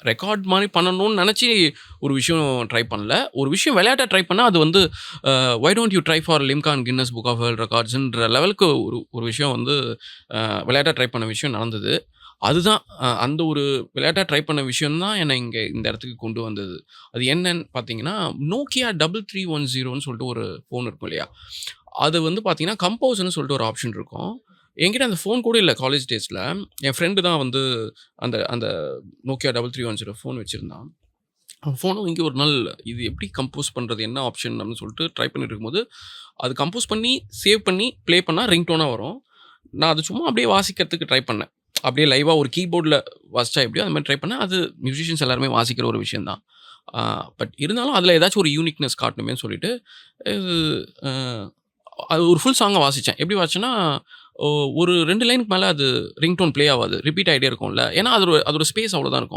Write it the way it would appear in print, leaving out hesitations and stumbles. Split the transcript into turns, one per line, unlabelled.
Record மாரி பண்ணணும்னு நெனச்சு ஒரு விஷயம் ட்ரை பண்ணல. ஒரு விஷயம் விளையாட்டா ட்ரை பண்ணா, அது வந்து "why don't you try for Limca Guinness book of world ரெக்கார்ட்ஸ்ன்ற லெவலுக்கு ஒரு ஒரு விஷயம் வந்து விளையாட்டா ட்ரை பண்ண விஷயம் நடந்தது. அதுதான் அந்த ஒரு விளையாட்டா ட்ரை பண்ண விஷயம் தான் என்ன இங்க இந்த இடத்துக்கு கொண்டு வந்தது. அது என்னன்னு பார்த்தீங்கன்னா, Nokia 3310ன்னு சொல்லிட்டு ஒரு ஃபோன் இருக்கும் இல்லையா? அது வந்து பார்த்தீங்கன்னா, கம்போஸ்ன்னு சொல்லிட்டு ஒரு ஆப்ஷன் இருக்கும். என்கிட்ட அந்த ஃபோன் கூட இல்ல காலேஜ் டேஸ்ல. என் ஃப்ரெண்ட் தான் வந்து அந்த அந்த Nokia 3310 ஃபோன் வச்சிருந்தான். ஃபோனும் வாங்கி ஒரு நாள் இது எப்படி கம்போஸ் பண்றது? என்ன ஆப்ஷன் அப்படின்னு சொல்லிட்டு ட்ரை பண்ணிட்டு இருக்கும்போது, அது கம்போஸ் பண்ணி, சேவ் பண்ணி, ப்ளே பண்ணா ரிங்டோனா வரும். நான் அது சும்மா அப்படியே வாசிக்கிறதுக்கு ட்ரை பண்ணேன். அப்படியே லைவா ஒரு கீபோர்ட்ல வாசிச்சா எப்படியோ அது மாரி ட்ரை பண்ணேன். அது மியூசிஷியன்ஸ் எல்லாருமே வாசிக்கிற ஒரு விஷயம் தான். ஆ பட் இருந்தாலும் அதில ஏதாச்சும் ஒரு யூனிக்னெஸ் காட்டணுமேன்னு சொல்லிட்டு, இது அ அது ஒரு ஃபுல் சாங்கா வாசிச்சேன். எப்படி வாசிச்சேன்னா, ஒ ஒரு 2 லைனுக்கு மேல அது ரிங்டோன் ப்ளே ஆவாது. ரிப்பீட் ஆயிட்டே இருக்கும்ல. ஏன்னா, அதோட அதோட ஸ்பேஸ் அவ்வளோதான் இருக்கும்.